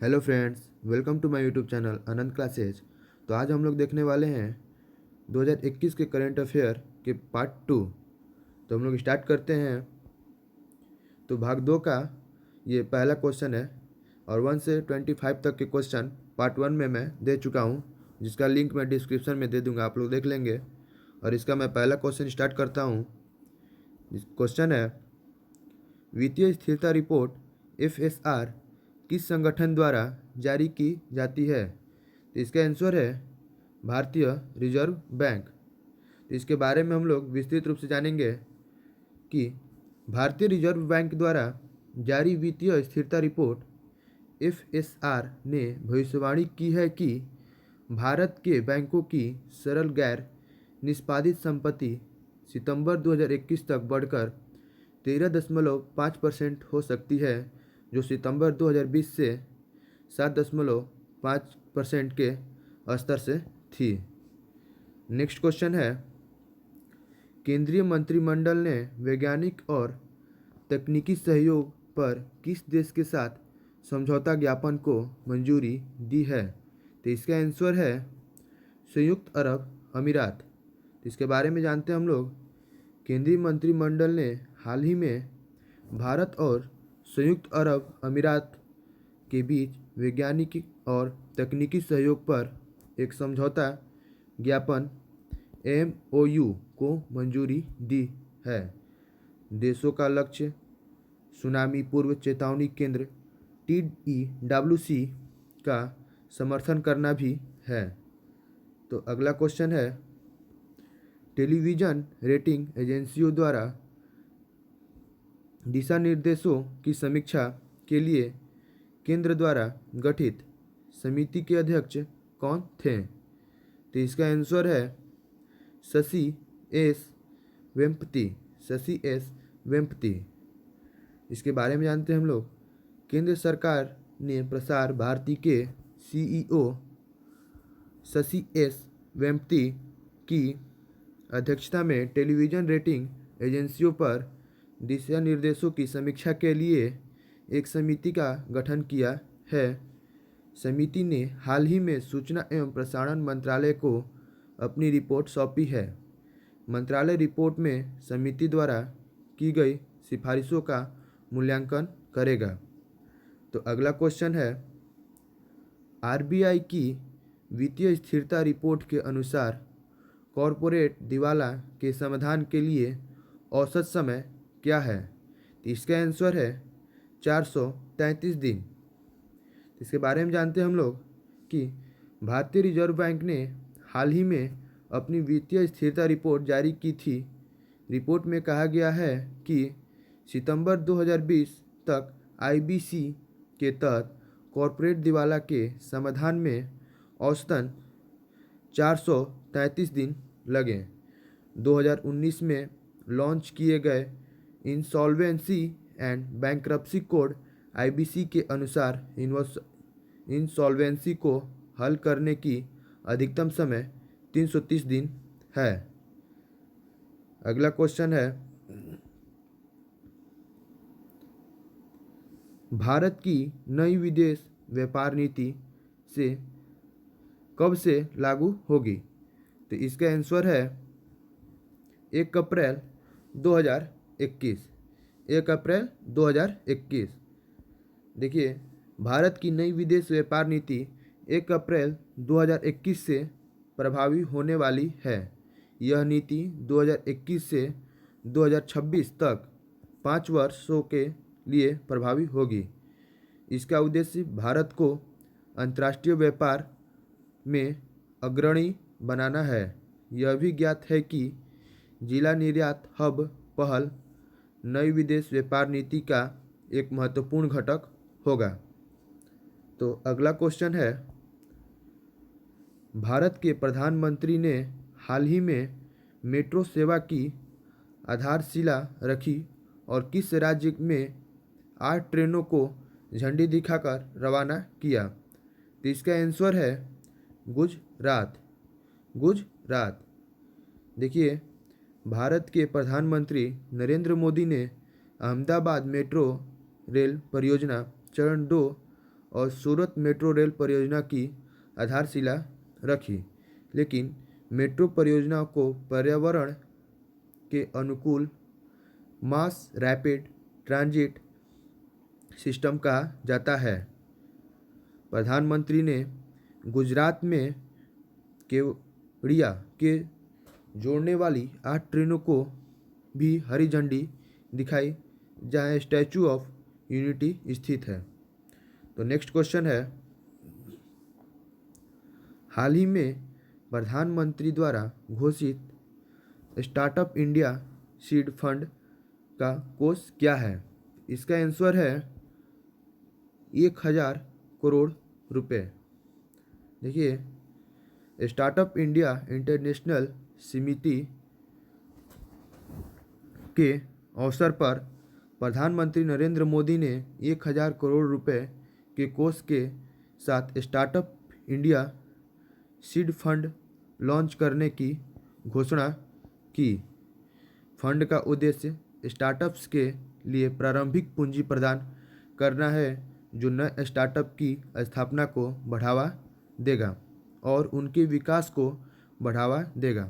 Hello friends, welcome to my YouTube channel Anand classes. तो आज हम लोग देखने वाले हैं 2021 के करंट अफेयर के पार्ट 2। तो हम लोग स्टार्ट करते हैं। तो भाग 2 का ये पहला क्वेश्चन है और 1 से 25 तक के क्वेश्चन पार्ट 1 में मैं दे चुका हूँ, जिसका लिंक मैं डिस्क्रिप्शन में दे दूँगा, आप लोग देख लेंगे। और इसका मैं पहला क्वेश्चन स्टार्ट करता हूँ। क्वेश्चन है, वित्तीय स्थिरता रिपोर्ट FSR किस संगठन द्वारा जारी की जाती है? तो इसका आंसर है भारतीय रिजर्व बैंक। तो इसके बारे में हम लोग विस्तृत रूप से जानेंगे कि भारतीय रिजर्व बैंक द्वारा जारी वित्तीय स्थिरता रिपोर्ट FSR ने भविष्यवाणी की है कि भारत के बैंकों की सरल गैर निष्पादित संपत्ति सितंबर 2021 तक बढ़कर 13.5% हो सकती है, जो सितंबर 2020 से 7.5% के स्तर से थी। नेक्स्ट क्वेश्चन है, केंद्रीय मंत्रिमंडल ने वैज्ञानिक और तकनीकी सहयोग पर किस देश के साथ समझौता ज्ञापन को मंजूरी दी है? तो इसका आंसर है संयुक्त अरब अमीरात। तो इसके बारे में जानते हैं हम लोग। केंद्रीय मंत्रिमंडल ने हाल ही में भारत और संयुक्त अरब अमीरात के बीच वैज्ञानिक और तकनीकी सहयोग पर एक समझौता ज्ञापन MOU को मंजूरी दी है। देशों का लक्ष्य सुनामी पूर्व चेतावनी केंद्र TEWC का समर्थन करना भी है। तो अगला क्वेश्चन है, टेलीविज़न रेटिंग एजेंसियों द्वारा दिशा निर्देशों की समीक्षा के लिए केंद्र द्वारा गठित समिति के अध्यक्ष कौन थे? तो इसका आंसर है शशि एस वेम्पति। शशि एस वेम्पति। इसके बारे में जानते हैं हम लोग। केंद्र सरकार ने प्रसार भारती के CEO शशि एस वेम्पति की अध्यक्षता में टेलीविज़न रेटिंग एजेंसियों पर दिशा निर्देशों की समीक्षा के लिए एक समिति का गठन किया है। समिति ने हाल ही में सूचना एवं प्रसारण मंत्रालय को अपनी रिपोर्ट सौंपी है। मंत्रालय रिपोर्ट में समिति द्वारा की गई सिफारिशों का मूल्यांकन करेगा। तो अगला क्वेश्चन है, RBI की वित्तीय स्थिरता रिपोर्ट के अनुसार कॉरपोरेट दिवाला के समाधान के लिए औसत समय क्या है? तो इसका आंसर है 433 दिन। इसके बारे में जानते हैं हम लोग कि भारतीय रिजर्व बैंक ने हाल ही में अपनी वित्तीय स्थिरता रिपोर्ट जारी की थी। रिपोर्ट में कहा गया है कि सितंबर 2020 तक IBC के तहत कॉरपोरेट दिवाला के समाधान में औसतन 433 दिन लगे। 2019 में लॉन्च किए गए insolvency and bankruptcy code IBC के अनुसार इंसॉल्वेंसी को हल करने की अधिकतम समय 330 दिन है। अगला क्वेश्चन है, भारत की नई विदेश व्यापार नीति से कब से लागू होगी? तो इसका आंसर है 1 अप्रैल 2021। 1 अप्रैल 2021। देखिए, भारत की नई विदेश व्यापार नीति 1 अप्रैल 2021 से प्रभावी होने वाली है। यह नीति 2021 से 2026 तक 5 वर्षों के लिए प्रभावी होगी। इसका उद्देश्य भारत को अंतर्राष्ट्रीय व्यापार में अग्रणी बनाना है। यह भी ज्ञात है कि जिला निर्यात हब पहल नई विदेश व्यापार नीति का एक महत्वपूर्ण घटक होगा। तो अगला क्वेश्चन है, भारत के प्रधानमंत्री ने हाल ही में मेट्रो सेवा की आधारशिला रखी और किस राज्य में 8 ट्रेनों को झंडी दिखाकर रवाना किया? तो इसका आंसर है गुजरात। गुजरात। देखिए, भारत के प्रधानमंत्री नरेंद्र मोदी ने अहमदाबाद मेट्रो रेल परियोजना चरण 2 और सूरत मेट्रो रेल परियोजना की आधारशिला रखी। लेकिन मेट्रो परियोजना को पर्यावरण के अनुकूल मास रैपिड ट्रांजिट सिस्टम कहा जाता है। प्रधानमंत्री ने गुजरात में केवड़िया के जोड़ने वाली 8 ट्रेनों को भी हरी झंडी दिखाई, जहां स्टैचू ऑफ यूनिटी स्थित है। तो नेक्स्ट क्वेश्चन है, हाल ही में प्रधानमंत्री द्वारा घोषित स्टार्टअप इंडिया सीड फंड का कोष क्या है? इसका आंसर है 1000 करोड़ रुपए। देखिए, स्टार्टअप इंडिया इंटरनेशनल समिति के अवसर पर प्रधानमंत्री नरेंद्र मोदी ने 1000 करोड़ रुपए के कोष के साथ startup India seed fund launch करने की घोषणा की। फंड का उद्देश्य स्टार्टअप्स के लिए प्रारंभिक पूंजी प्रदान करना है, जो नए स्टार्टअप की स्थापना को बढ़ावा देगा और उनके विकास को बढ़ावा देगा।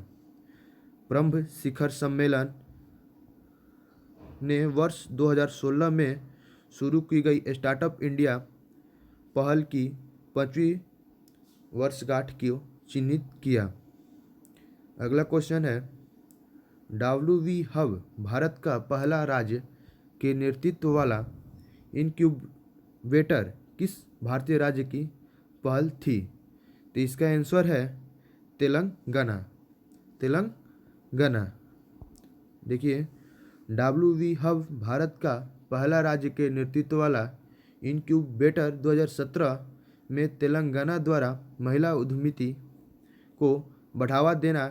ब्रह्म शिखर सम्मेलन ने वर्ष 2016 में शुरू की गई स्टार्टअप इंडिया पहल की 5वीं वर्षगांठ को चिन्हित किया। अगला क्वेश्चन है, WV हब भारत का पहला राज्य के नेतृत्व वाला इनक्यूबेटर किस भारतीय राज्य की पहल थी? तो इसका आंसर है तेलंगाना। तेलंगाना। देखिए, WV हब भारत का पहला राज्य के नेतृत्व वाला इनक्यूबेटर 2017 में तेलंगाना द्वारा महिला उद्यमिता को बढ़ावा देना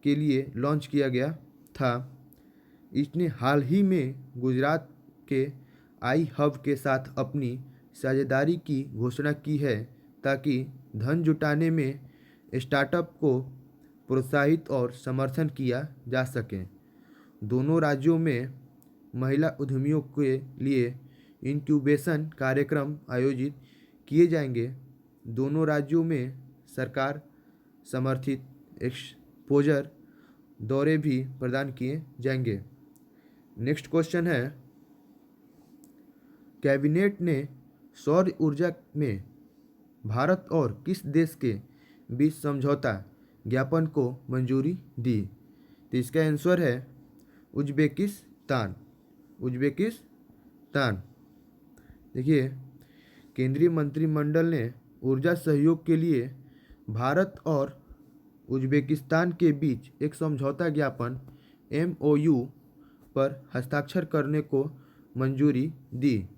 के लिए लॉन्च किया गया था। इसने हाल ही में गुजरात के आई हब के साथ अपनी साझेदारी की घोषणा की है, ताकि धन जुटाने में स्टार्टअप को प्रोत्साहित और समर्थन किया जा सके। दोनों राज्यों में महिला उद्यमियों के लिए इंक्यूबेशन कार्यक्रम आयोजित किए जाएंगे। दोनों राज्यों में सरकार समर्थित एक्सपोजर दौरे भी प्रदान किए जाएंगे। नेक्स्ट क्वेश्चन है, कैबिनेट ने सौर ऊर्जा में भारत और किस देश के बीच समझौता ज्ञापन को मंजूरी दी? तो इसका आंसर है उज्बेकिस्तान। उज्बेकिस्तान। देखिए, केंद्रीय मंत्रिमंडल ने ऊर्जा सहयोग के लिए भारत और उज्बेकिस्तान के बीच एक समझौता ज्ञापन MOU पर हस्ताक्षर करने को मंजूरी दी।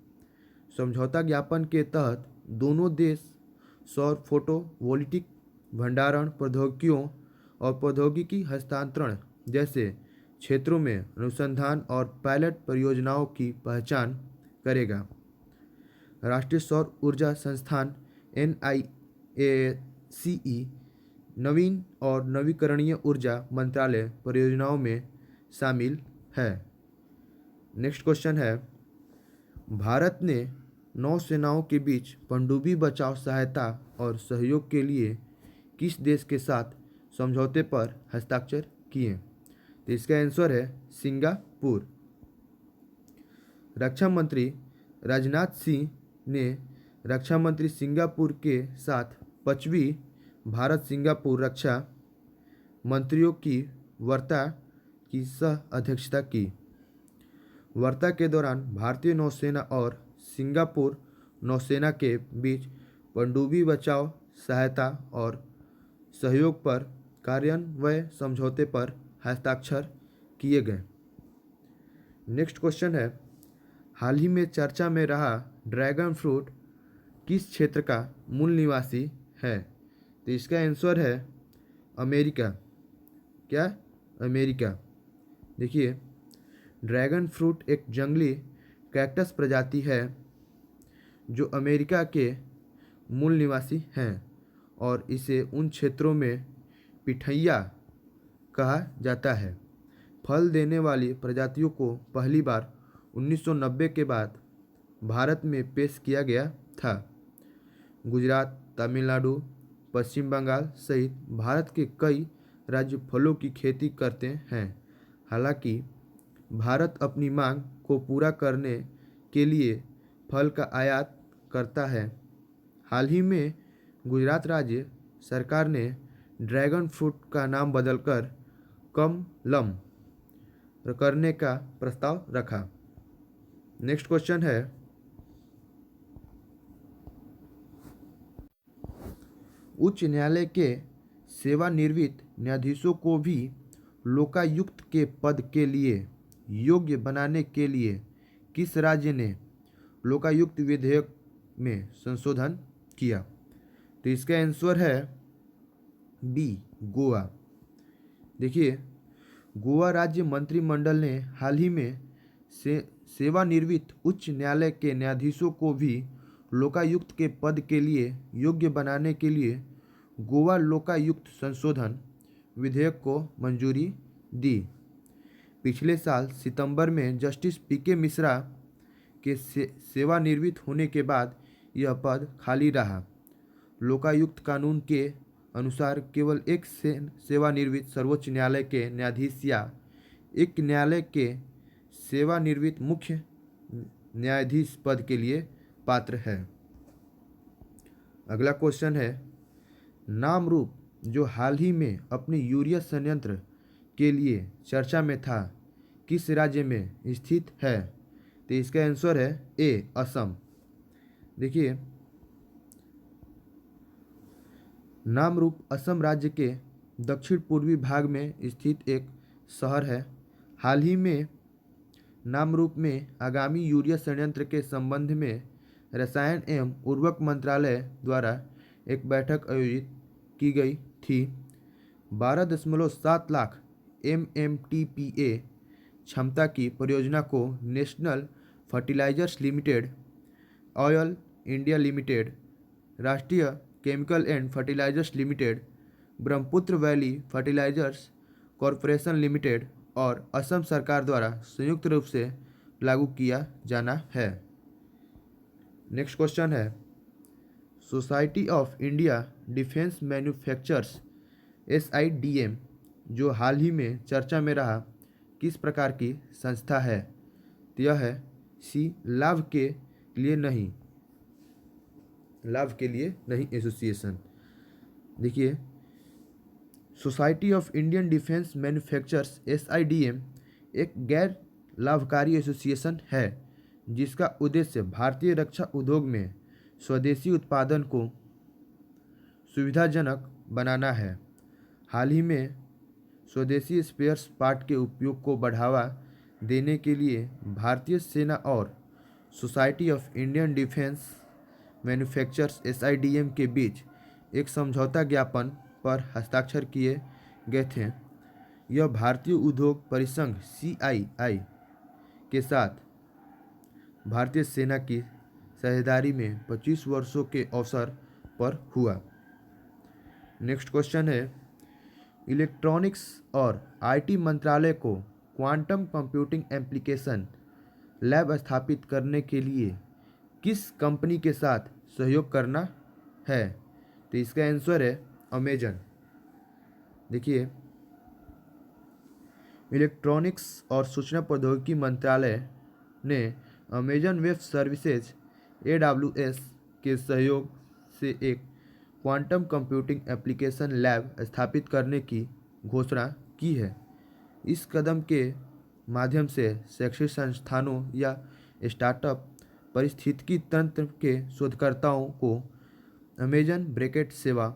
समझौता ज्ञापन के तहत दोनों देश सौर फोटोवोल्टिक भंडारण प्रौद्योगिकियों और प्रौद्योगिकी हस्तांतरण जैसे क्षेत्रों में अनुसंधान और पायलट परियोजनाओं की पहचान करेगा। राष्ट्रीय सौर ऊर्जा संस्थान NIACE नवीन और नवीकरणीय ऊर्जा मंत्रालय परियोजनाओं में शामिल है। नेक्स्ट क्वेश्चन है, भारत ने नौसेनाओं के बीच पनडुब्बी बचाव सहायता और सहयोग के लिए किस देश के साथ समझौते पर हस्ताक्षर किए? तो इसका आंसर है सिंगापुर। रक्षा मंत्री राजनाथ सिंह ने रक्षा मंत्री सिंगापुर के साथ 5वीं भारत सिंगापुर रक्षा मंत्रियों की वार्ता की सह अध्यक्षता की। वार्ता के दौरान भारतीय नौसेना और सिंगापुर नौसेना के बीच पनडुब्बी बचाव सहायता और सहयोग पर कार्यान्वयन समझौते पर हस्ताक्षर किए गए। नेक्स्ट क्वेश्चन है, हाल ही में चर्चा में रहा ड्रैगन फ्रूट किस क्षेत्र का मूल निवासी है? तो इसका आंसर है अमेरिका। क्या? अमेरिका। देखिए, ड्रैगन फ्रूट एक जंगली कैक्टस प्रजाति है जो अमेरिका के मूल निवासी हैं और इसे उन क्षेत्रों में पिठैया कहा जाता है। फल देने वाली प्रजातियों को पहली बार 1990 के बाद भारत में पेश किया गया था। गुजरात, तमिलनाडु, पश्चिम बंगाल सहित भारत के कई राज्य फलों की खेती करते हैं। हालांकि भारत अपनी मांग को पूरा करने के लिए फल का आयात करता है। हाल ही में गुजरात राज्य सरकार ने ड्रैगन फ्रूट का नाम बदलकर कमलम करने का प्रस्ताव रखा। नेक्स्ट क्वेश्चन है, उच्च न्यायालय के सेवानिवृत्त न्यायाधीशों को भी लोकायुक्त के पद के लिए योग्य बनाने के लिए किस राज्य ने लोकायुक्त विधेयक में संशोधन किया? तो इसका आंसर है बी, गोवा। देखिए, गोवा राज्य मंत्रिमंडल ने हाल ही में सेवानिवृत्त उच्च न्यायालय के न्यायाधीशों को भी लोकायुक्त के पद के लिए योग्य बनाने के लिए गोवा लोकायुक्त संशोधन विधेयक को मंजूरी दी। पिछले साल सितंबर में जस्टिस पीके मिश्रा के सेवानिवृत्त होने के बाद यह पद खाली रहा। लोकायुक्त कानून के अनुसार केवल एक सेवानिवृत्त सर्वोच्च न्यायालय के न्यायाधीश या एक न्यायालय के सेवानिवृत्त मुख्य न्यायाधीश पद के लिए पात्र है। अगला क्वेश्चन है, नामरूप जो हाल ही में अपने यूरिया संयंत्र के लिए चर्चा में था किस राज्य में स्थित है? तो इसका आंसर है ए, असम। देखिए, नामरूप असम राज्य के दक्षिण पूर्वी भाग में स्थित एक शहर है। हाल ही में नामरूप में आगामी यूरिया संयंत्र के संबंध में रसायन एवं उर्वरक मंत्रालय द्वारा एक बैठक आयोजित की गई थी। 12.7 लाख MMTPA क्षमता की परियोजना को National Fertilizers Limited, Oil India Limited, Rashtriya Chemical and Fertilizers Limited, Brahmaputra Valley Fertilizers Corporation Limited और असम सरकार द्वारा संयुक्त रूप से लागू किया जाना है। नेक्स्ट क्वेश्चन है, society of India defence manufacturers SIDM जो हाल ही में चर्चा में रहा किस प्रकार की संस्था है? तो यह है सी, लाभ के लिए नहीं एसोसिएशन। देखिए, society of Indian defence manufacturers SIDM एक गैर लाभकारी एसोसिएशन है जिसका उद्देश्य भारतीय रक्षा उद्योग में स्वदेशी उत्पादन को सुविधाजनक बनाना है। हाल ही में स्वदेशी स्पेयर्स पार्ट के उपयोग को बढ़ावा देने के लिए भारतीय सेना और society of Indian defence manufacturers SIDM के बीच एक समझौता ज्ञापन पर हस्ताक्षर किए गए थे। यह भारतीय उद्योग परिसंघ CII के साथ भारतीय सेना की साझेदारी में 25 वर्षों के अवसर पर हुआ। नेक्स्ट क्वेश्चन है, इलेक्ट्रॉनिक्स और IT मंत्रालय को क्वांटम कंप्यूटिंग एप्लीकेशन लैब स्थापित करने के लिए किस कंपनी के साथ सहयोग करना है? तो इसका आंसर है अमेजन। देखिए, इलेक्ट्रॉनिक्स और सूचना प्रौद्योगिकी मंत्रालय ने अमेजन वेब सर्विसेज AWS के सहयोग से एक क्वांटम कंप्यूटिंग एप्लीकेशन लैब स्थापित करने की घोषणा की है। इस कदम के माध्यम से शैक्षिक संस्थानों या स्टार्टअप पारिस्थितिकी तंत्र के शोधकर्ताओं को अमेजन ब्रैकेट सेवा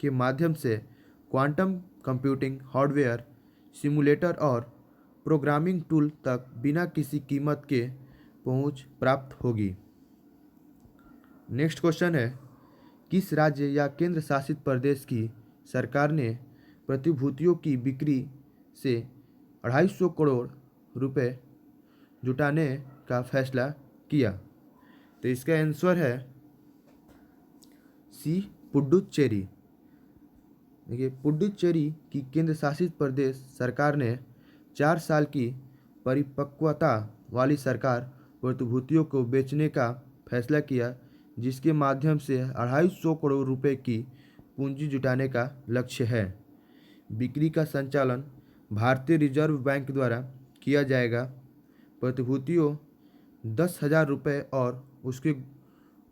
के माध्यम से क्वांटम कंप्यूटिंग हार्डवेयर, सिमुलेटर और प्रोग्रामिंग टूल तक बिना किसी कीमत के पहुंच प्राप्त होगी। नेक्स्ट क्वेश्चन है, किस राज्य या केंद्र शासित प्रदेश की सरकार ने प्रतिभूतियों की बिक्री से 250 करोड़ रुपए जुटाने का फैसला किया? तो इसका आंसर है सी, पुडुचेरी। देखिए, पुडुचेरी की केंद्र शासित प्रदेश सरकार ने 4 साल की परिपक्वता वाली सरकार प्रतिभूतियों को बेचने का फैसला किया, जिसके माध्यम से 250 करोड़ रुपए की पूंजी जुटाने का लक्ष्य है। बिक्री का संचालन भारतीय रिजर्व बैंक द्वारा किया जाएगा। प्रतिभूतियों 10,000 रुपये और उसके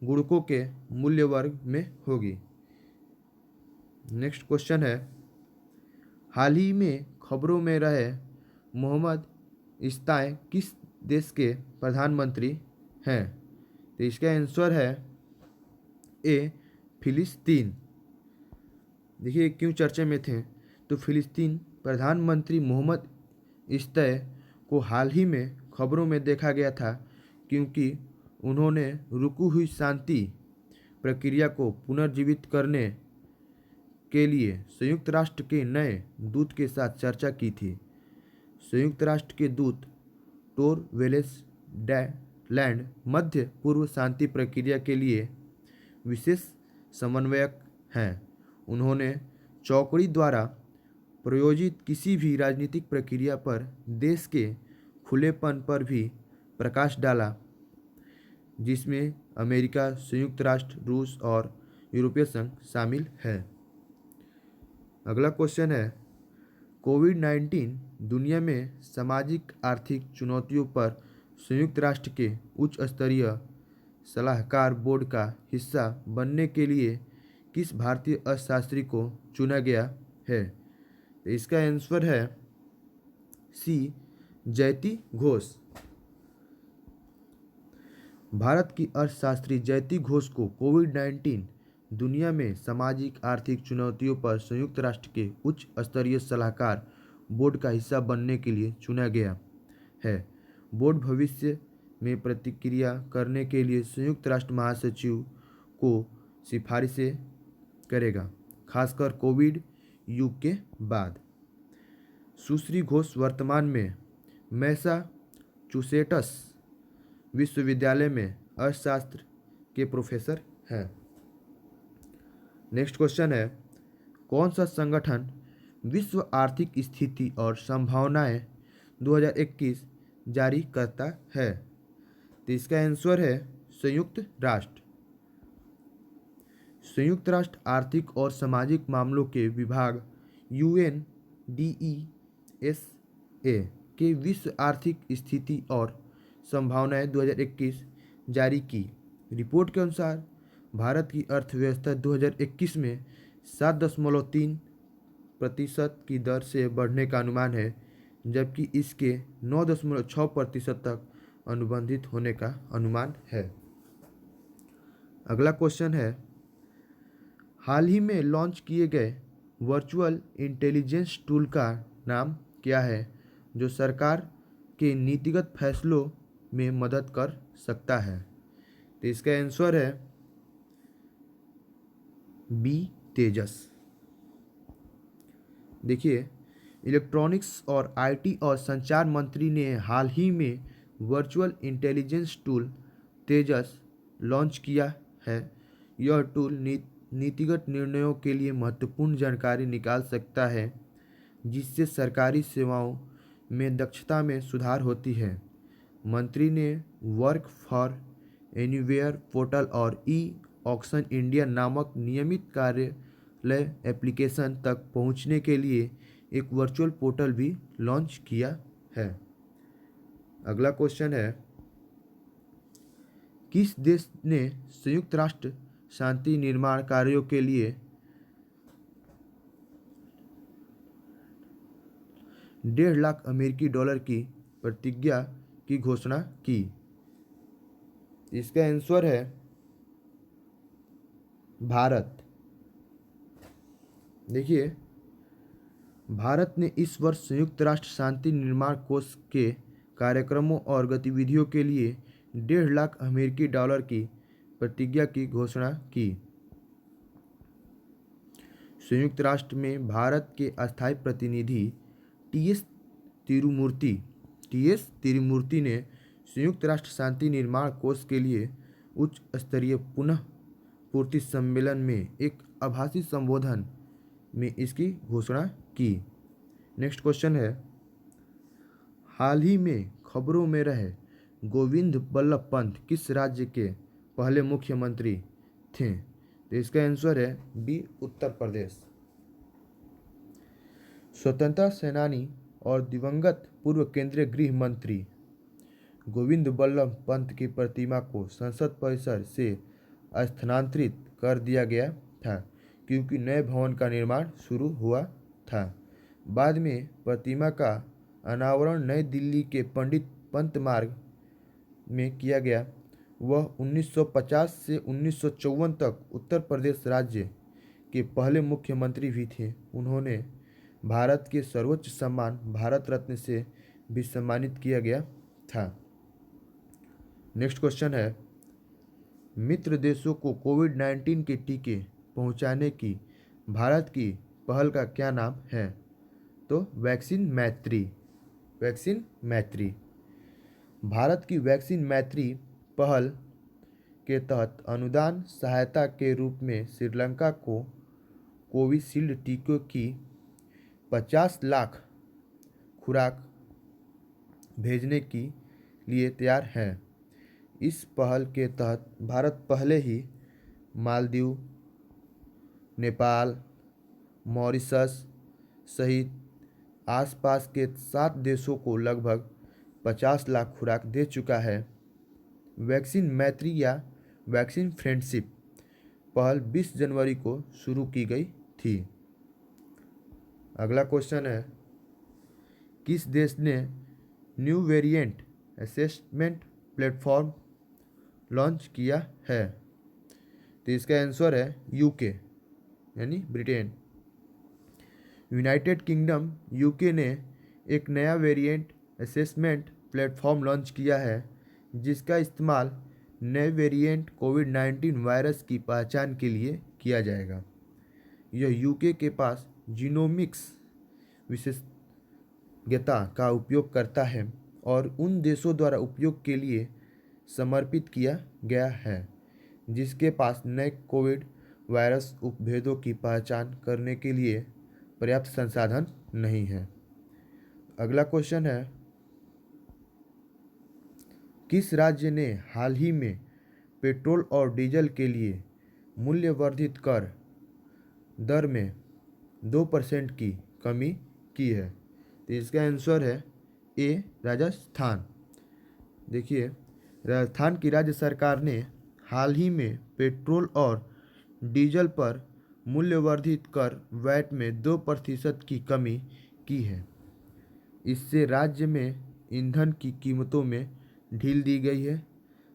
गुणकों के मूल्य वर्ग में होगी। नेक्स्ट क्वेश्चन है, हाल ही में खबरों में रहे मोहम्मद इस्ताए किस देश के प्रधानमंत्री हैं? तो इसका आंसर है ए फिलिस्तीन। देखिए क्यों चर्चा में थे, तो फिलिस्तीन प्रधानमंत्री मोहम्मद इस्ताए को हाल ही में खबरों में देखा गया था, क्योंकि उन्होंने रुकी हुई शांति प्रक्रिया को पुनर्जीवित करने के लिए संयुक्त राष्ट्र के नए दूत के साथ चर्चा की थी। संयुक्त राष्ट्र के दूत टोर वेलेस लैंड मध्य पूर्व शांति प्रक्रिया के लिए विशेष समन्वयक हैं। उन्होंने चौकड़ी द्वारा प्रायोजित किसी भी राजनीतिक प्रक्रिया पर देश के खुलेपन पर भी प्रकाश डाला, जिसमें अमेरिका, संयुक्त राष्ट्र, रूस और यूरोपीय संघ शामिल है। अगला क्वेश्चन है, कोविड-19 दुनिया में सामाजिक आर्थिक चुनौतियों पर संयुक्त राष्ट्र के उच्च स्तरीय सलाहकार बोर्ड का हिस्सा बनने के लिए किस भारतीय अर्थशास्त्री को चुना गया है? तो इसका आंसर है सी जयति घोष। भारत की अर्थशास्त्री जयति घोष को कोविड-19 दुनिया में सामाजिक आर्थिक चुनौतियों पर संयुक्त राष्ट्र के उच्च स्तरीय सलाहकार बोर्ड का हिस्सा बनने के लिए चुना गया है। बोर्ड भविष्य में प्रतिक्रिया करने के लिए संयुक्त राष्ट्र महासचिव को सिफारिशें करेगा, खासकर कोविड युग के बाद। सुश्री घोष वर्तमान में मैसाचुसेट्स विश्वविद्यालय में अर्थशास्त्र के प्रोफेसर हैं। नेक्स्ट क्वेश्चन है, कौन सा संगठन विश्व आर्थिक स्थिति और संभावनाएं 2021 जारी करता है? तो इसका आंसर है संयुक्त राष्ट्र। संयुक्त राष्ट्र आर्थिक और सामाजिक मामलों के विभाग UNDESA के विश्व आर्थिक स्थिति और संभावनाएं 2021 जारी की रिपोर्ट के अनुसार भारत की अर्थव्यवस्था 2021 में 7.3% की दर से बढ़ने का अनुमान है, जबकि इसके 9.6% तक अनुबंधित होने का अनुमान है। अगला क्वेश्चन है, हाल ही में लॉन्च किए गए वर्चुअल इंटेलिजेंस टूल का नाम क्या है, जो सरकार के नीतिगत फैसलों में मदद कर सकता है? तो इसका आंसर है बी तेजस। देखिए, इलेक्ट्रॉनिक्स और आईटी और संचार मंत्री ने हाल ही में वर्चुअल इंटेलिजेंस टूल तेजस लॉन्च किया है। यह टूल नीतिगत निर्णयों के लिए महत्वपूर्ण जानकारी निकाल सकता है, जिससे सरकारी सेवाओं में दक्षता में सुधार होती है। मंत्री ने वर्क फॉर एनीवेयर पोर्टल और ई ऑक्शन इंडिया नामक नियमित कार्यालय एप्लीकेशन तक पहुंचने के लिए एक वर्चुअल पोर्टल भी लॉन्च किया है। अगला क्वेश्चन है, किस देश ने संयुक्त राष्ट्र शांति निर्माण कार्यों के लिए 1.5 लाख अमेरिकी डॉलर की प्रतिज्ञा की घोषणा की? इसका आंसर है भारत। देखिए, भारत ने इस वर्ष संयुक्त राष्ट्र शांति निर्माण कोष के कार्यक्रमों और गतिविधियों के लिए 1.5 लाख अमेरिकी डॉलर की प्रतिज्ञा की घोषणा की। संयुक्त राष्ट्र में भारत के अस्थायी प्रतिनिधि टीएस तिरुमूर्ति ने संयुक्त राष्ट्र शांति निर्माण कोष के लिए उच्च स्तरीय पुनः पूर्ति सम्मेलन में एक आभासी संबोधन में इसकी घोषणा की। नेक्स्ट क्वेश्चन है, हाल ही में खबरों में रहे गोविंद बल्लभ पंत किस राज्य के पहले मुख्यमंत्री थे? तो इसका आंसर है बी, उत्तर प्रदेश। स्वतंत्रता सेनानी और दिवंगत पूर्व केंद्रीय गृह मंत्री गोविंद बल्लभ पंत की प्रतिमा को संसद परिसर से स्थानांतरित कर दिया गया था क्योंकि नए भवन का निर्माण शुरू हुआ था। बाद में प्रतिमा का अनावरण नई दिल्ली के पंडित पंत मार्ग में किया गया। वह 1950 से 1954 तक उत्तर प्रदेश राज्य के पहले मुख्यमंत्री भी थे। उन्होंने भारत के सर्वोच्च सम्मान भारत रत्न से भी सम्मानित किया गया था। नेक्स्ट क्वेश्चन है, मित्र देशों को कोविड-19 के टीके पहुंचाने की भारत की पहल का क्या नाम है? तो वैक्सीन मैत्री। वैक्सीन मैत्री। भारत की वैक्सीन मैत्री पहल के तहत अनुदान सहायता के रूप में श्रीलंका को कोविशील्ड टीकों की 50 लाख खुराक भेजने के लिए तैयार है। इस पहल के तहत भारत पहले ही मालदीव, नेपाल, मॉरिशस सहित आसपास के 7 देशों को लगभग 50 लाख खुराक दे चुका है। वैक्सीन मैत्री या वैक्सीन फ्रेंडशिप पहल 20 जनवरी को शुरू की गई थी। अगला क्वेश्चन है, किस देश ने new variant assessment platform launch किया है? तो इसका आंसर है यूके यानी ब्रिटेन। यूनाइटेड किंगडम यूके ने एक नया वेरिएंट असेसमेंट प्लेटफॉर्म लॉन्च किया है जिसका इस्तेमाल नए वेरिएंट कोविड-19 वायरस की पहचान के लिए किया जाएगा। यह यूके के पास जीनोमिक्स विशेषज्ञता का उपयोग करता है और उन देशों द्वारा उपयोग के लिए समर्पित किया गया है जिसके पास नए कोविड वायरस उपभेदों की पहचान करने के लिए पर्याप्त संसाधन नहीं है। अगला क्वेश्चन है, किस राज्य ने हाल ही में पेट्रोल और डीजल के लिए मूल्यवर्धित कर दर में 2% की कमी की है? तो इसका आंसर है ए, राजस्थान। देखिए, राजस्थान की राज्य सरकार ने हाल ही में पेट्रोल और डीजल पर मूल्यवर्धित कर वैट में 2% की कमी की है। इससे राज्य में ईंधन की कीमतों में ढील दी गई है।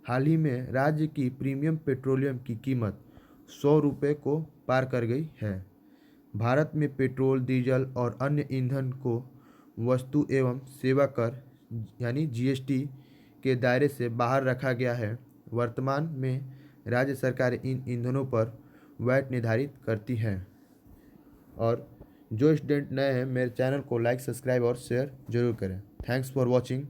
हाल ही में राज्य की प्रीमियम पेट्रोलियम की कीमत 100 रुपये को पार कर गई है। भारत में पेट्रोल, डीजल और अन्य ईंधन को वस्तु एवं सेवा कर यानी जीएसटी के दायरे से बाहर रखा गया है। वर्तमान में राज्य सरकारें इन ईंधनों पर वैट निर्धारित करती हैं। और जो स्टूडेंट नए हैं, मेरे चैनल को लाइक, सब्सक्राइब और शेयर जरूर करें। Thanks for watching.